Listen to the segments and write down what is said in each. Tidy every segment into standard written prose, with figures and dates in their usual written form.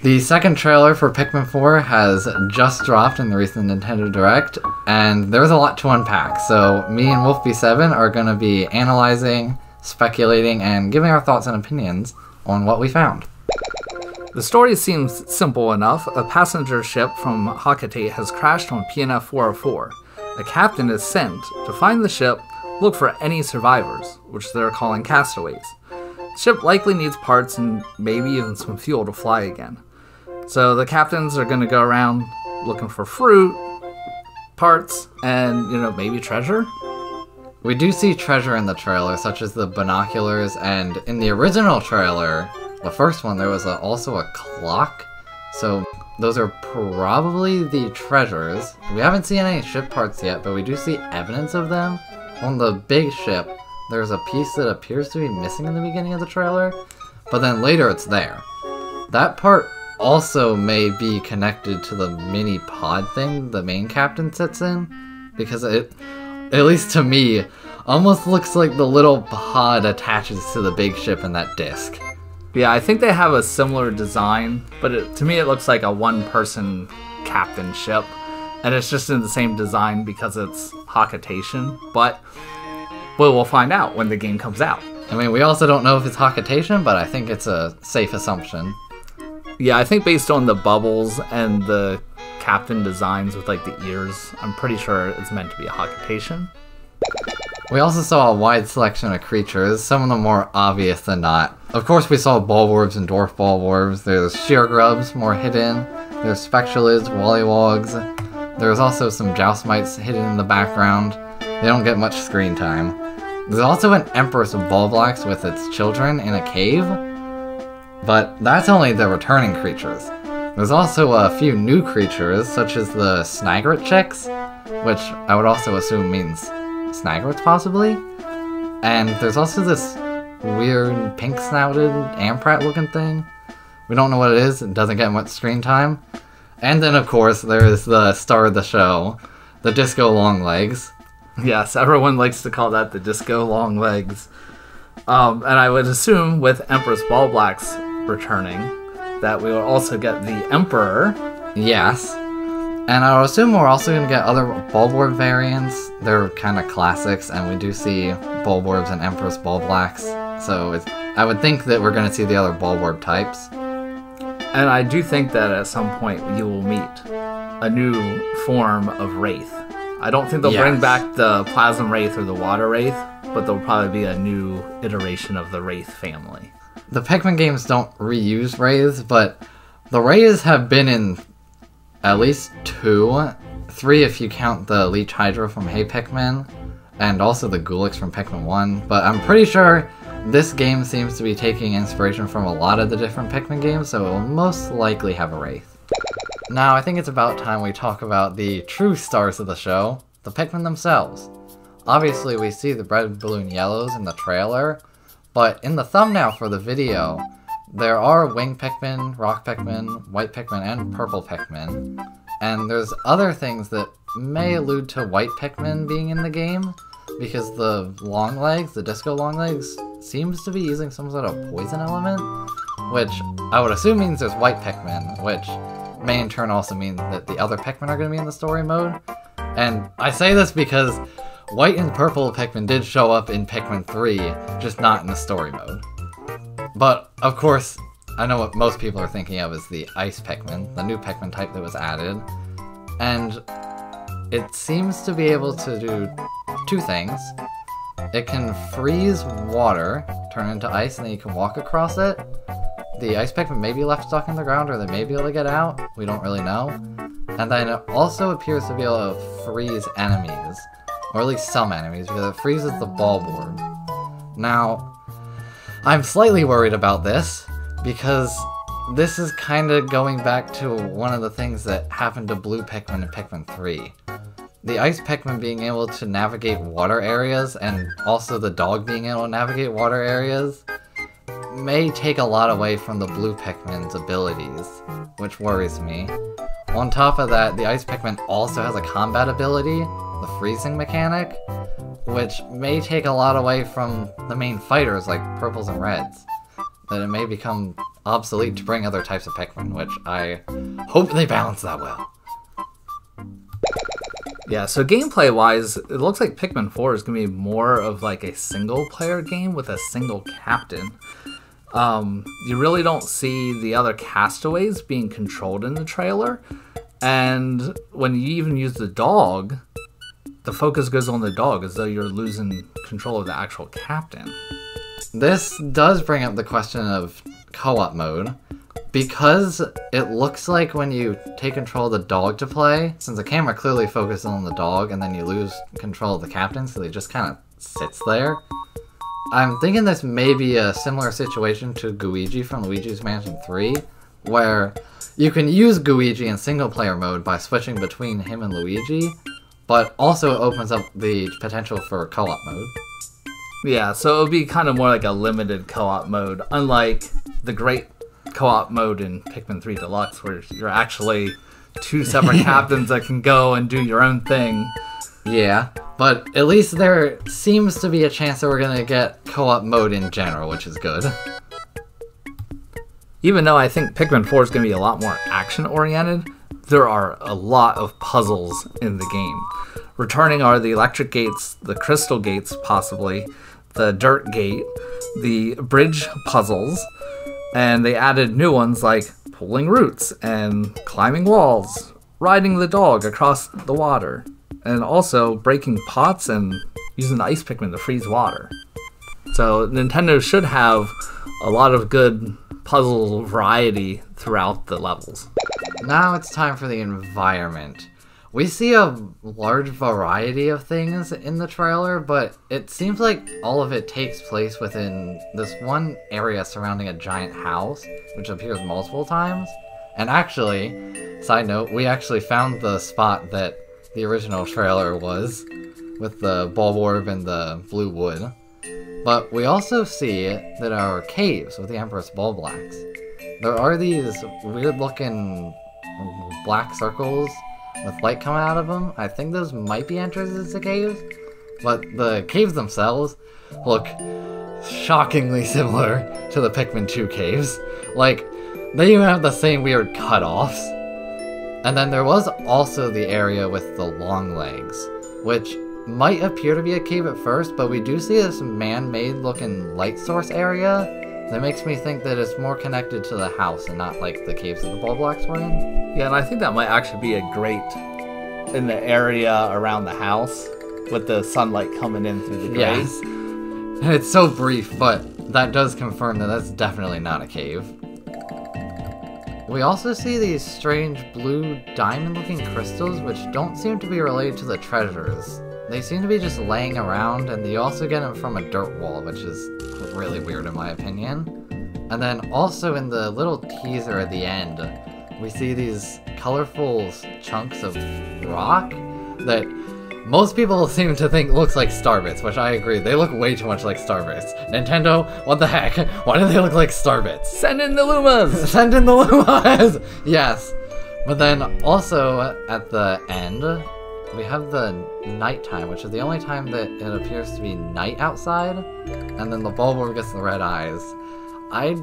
The second trailer for Pikmin 4 has just dropped in the recent Nintendo Direct, and there's a lot to unpack, so me and Wolfie7 are going to be analyzing, speculating, and giving our thoughts and opinions on what we found. The story seems simple enough. A passenger ship from Hecate has crashed on PNF 404. A captain is sent to find the ship, look for any survivors, which they're calling castaways. The ship likely needs parts and maybe even some fuel to fly again. So the captains are going to go around looking for fruit, parts, and, maybe treasure? We do see treasure in the trailer, such as the binoculars, and in the original trailer, the first one, there was also a clock. So those are probably the treasures. We haven't seen any ship parts yet, but we do see evidence of them. On the big ship, there's a piece that appears to be missing in the beginning of the trailer, but then later it's there. That part also may be connected to the mini pod thing the main captain sits in, because it, at least to me, almost looks like the little pod attaches to the big ship in that disc. Yeah, I think they have a similar design, but to me it looks like a one-person captain ship, and it's just in the same design because it's Hakatation, but we'll find out when the game comes out. I mean, we also don't know if it's Hakatation, but I think it's a safe assumption. Yeah, I think based on the bubbles and the captain designs with, the ears, I'm pretty sure it's meant to be a Hakatation. We also saw a wide selection of creatures, some of them more obvious than not. Of course, we saw Bulborbs and Dwarf Bulborbs. There's Sheer Grubs, more hidden. There's Spectulids, Wollywogs. There's also some Joustmites hidden in the background. They don't get much screen time. There's also an Empress of Bulblax with its children in a cave, but that's only the returning creatures. There's also a few new creatures, such as the Snagret chicks, which I would also assume means Snagrets, possibly. And there's also this weird pink-snouted Amprat-looking thing. We don't know what it is, it doesn't get much screen time. And then, of course, there's the star of the show, the Disco Longlegs. Yes, everyone likes to call that the Disco Longlegs. And I would assume with Empress Bulblax returning, that we will also get the Emperor. Yes. And I would assume we're also going to get other Bulborb variants. They're kind of classics, and we do see Bulborbs and Empress Bulblax. So I would think that we're going to see the other Bulborb types. And I do think that at some point you will meet a new form of Wraith. I don't think they'll bring back the Plasm Wraith or the Water Wraith, but there'll probably be a new iteration of the Wraith family. The Pikmin games don't reuse Wraiths, but the Wraiths have been in at least 2, 3 if you count the Leech Hydra from Hey Pikmin, and also the Gulix from Pikmin 1, but I'm pretty sure this game seems to be taking inspiration from a lot of the different Pikmin games, so it will most likely have a Wraith. Now, I think it's about time we talk about the true stars of the show, the Pikmin themselves. Obviously, we see the Red Balloon Yellows in the trailer, but in the thumbnail for the video, there are Wing Pikmin, Rock Pikmin, White Pikmin, and Purple Pikmin. And there's other things that may allude to White Pikmin being in the game, because the Longlegs, the Disco Longlegs, seems to be using some sort of poison element, which I would assume means there's White Pikmin, which may in turn also mean that the other Pikmin are going to be in the story mode. And I say this because White and Purple Pikmin did show up in Pikmin 3, just not in the story mode. But, of course, I know what most people are thinking of is the Ice Pikmin, the new Pikmin type that was added. And it seems to be able to do 2 things. It can freeze water, turn into ice, and then you can walk across it. The Ice Pikmin may be left stuck in the ground, or they may be able to get out. We don't really know. And then it also appears to be able to freeze enemies. Or at least some enemies, because it freezes the Bulborb. Now, I'm slightly worried about this, because this is kind of going back to one of the things that happened to Blue Pikmin in Pikmin 3. The Ice Pikmin being able to navigate water areas, and also the dog being able to navigate water areas, may take a lot away from the Blue Pikmin's abilities, which worries me. On top of that, the Ice Pikmin also has a combat ability, the freezing mechanic, which may take a lot away from the main fighters like Purples and Reds. That it may become obsolete to bring other types of Pikmin, which I hope they balance that well. Yeah, so gameplay-wise, it looks like Pikmin 4 is going to be more of like a single-player game with a single captain. You really don't see the other castaways being controlled in the trailer, and when you even use the dog, the focus goes on the dog as though you're losing control of the actual captain. This does bring up the question of co-op mode, because it looks like when you take control of the dog to play, since the camera clearly focuses on the dog and then you lose control of the captain, so he just kind of sits there. I'm thinking this may be a similar situation to Guigi from Luigi's Mansion 3, where you can use Guigi in single-player mode by switching between him and Luigi, but also opens up the potential for co-op mode. Yeah, so it would be kind of more like a limited co-op mode, unlike the great co-op mode in Pikmin 3 Deluxe, where you're actually two separate captains that can go and do your own thing. Yeah, but at least there seems to be a chance that we're going to get co-op mode in general, which is good. Even though I think Pikmin 4 is going to be a lot more action-oriented, there are a lot of puzzles in the game. Returning are the electric gates, the crystal gates possibly, the dirt gate, the bridge puzzles, and they added new ones like pulling roots and climbing walls, riding the dog across the water, and also breaking pots and using the ice Pikmin to freeze water. So Nintendo should have a lot of good puzzle variety throughout the levels. Now it's time for the environment. We see a large variety of things in the trailer, but it seems like all of it takes place within this one area surrounding a giant house, which appears multiple times. And actually, side note, we actually found the spot that the original trailer was, with the bulb orb and the blue wood. But we also see that there are caves with the Empress Bulblacks. There are these weird looking black circles with light coming out of them. I think those might be entrances to caves, but the caves themselves look shockingly similar to the Pikmin 2 caves. Like, they even have the same weird cutoffs. And then there was also the area with the long legs, which might appear to be a cave at first, but we do see this man-made looking light source area that makes me think that it's more connected to the house and not like the caves that the Bulblacks were in. Yeah, and I think that might actually be a grate in the area around the house with the sunlight coming in through the grate. Yes. And it's so brief, but that does confirm that that's definitely not a cave. We also see these strange blue diamond-looking crystals which don't seem to be related to the treasures. They seem to be just laying around, and you also get them from a dirt wall, which is really weird in my opinion. And then also in the little teaser at the end, we see these colorful chunks of rock that most people seem to think looks like Starbits, which I agree. They look way too much like Starbits. Nintendo, what the heck? Why do they look like Starbits? Send in the Lumas! Send in the Lumas! Yes. But then also at the end, we have the nighttime, which is the only time that it appears to be night outside. And then the Bulborb gets the red eyes. I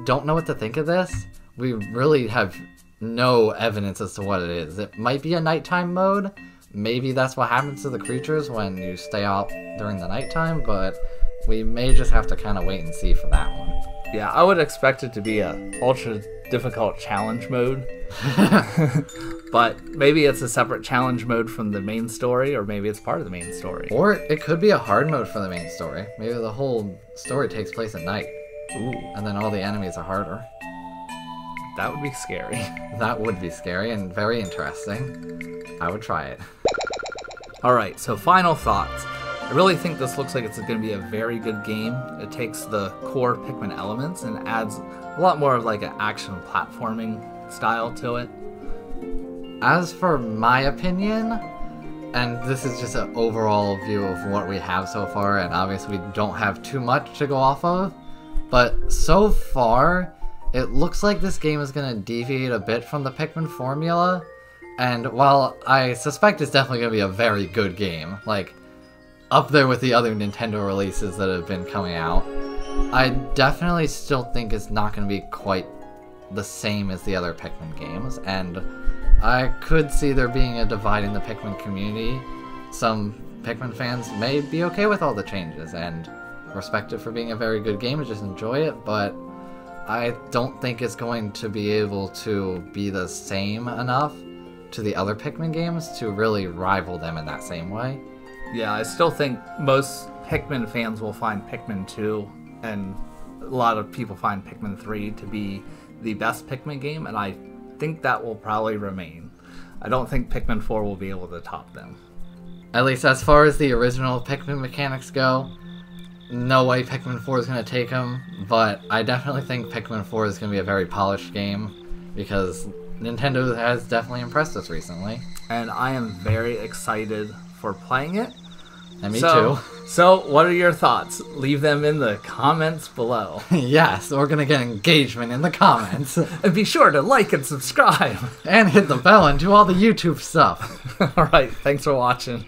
don't know what to think of this. We really have no evidence as to what it is. It might be a nighttime mode. Maybe that's what happens to the creatures when you stay out during the nighttime, but we may just have to kind of wait and see for that one. Yeah, I would expect it to be a ultra difficult challenge mode. But maybe it's a separate challenge mode from the main story, or maybe it's part of the main story. Or it could be a hard mode for the main story. Maybe the whole story takes place at night. Ooh. And then all the enemies are harder. That would be scary. That would be scary and very interesting. I would try it. Alright, so final thoughts. I really think this looks like it's going to be a very good game. It takes the core Pikmin elements and adds a lot more of like an action platforming style to it. As for my opinion, and this is just an overall view of what we have so far, and obviously we don't have too much to go off of, but so far, it looks like this game is going to deviate a bit from the Pikmin formula, and while I suspect it's definitely going to be a very good game, like, up there with the other Nintendo releases that have been coming out, I definitely still think it's not going to be quite the same as the other Pikmin games, and I could see there being a divide in the Pikmin community. Some Pikmin fans may be okay with all the changes and respect it for being a very good game and just enjoy it, but I don't think it's going to be able to be the same enough to the other Pikmin games to really rival them in that same way. Yeah, I still think most Pikmin fans will find Pikmin 2, and a lot of people find Pikmin 3 to be the best Pikmin game, and I think that will probably remain. I don't think Pikmin 4 will be able to top them. At least as far as the original Pikmin mechanics go, no way Pikmin 4 is going to take them, but I definitely think Pikmin 4 is going to be a very polished game, because Nintendo has definitely impressed us recently. And I am very excited for playing it. And me too. So, what are your thoughts? Leave them in the comments below. Yes, we're going to get engagement in the comments. And be sure to like and subscribe. And hit the bell and do all the YouTube stuff. Alright, thanks for watching.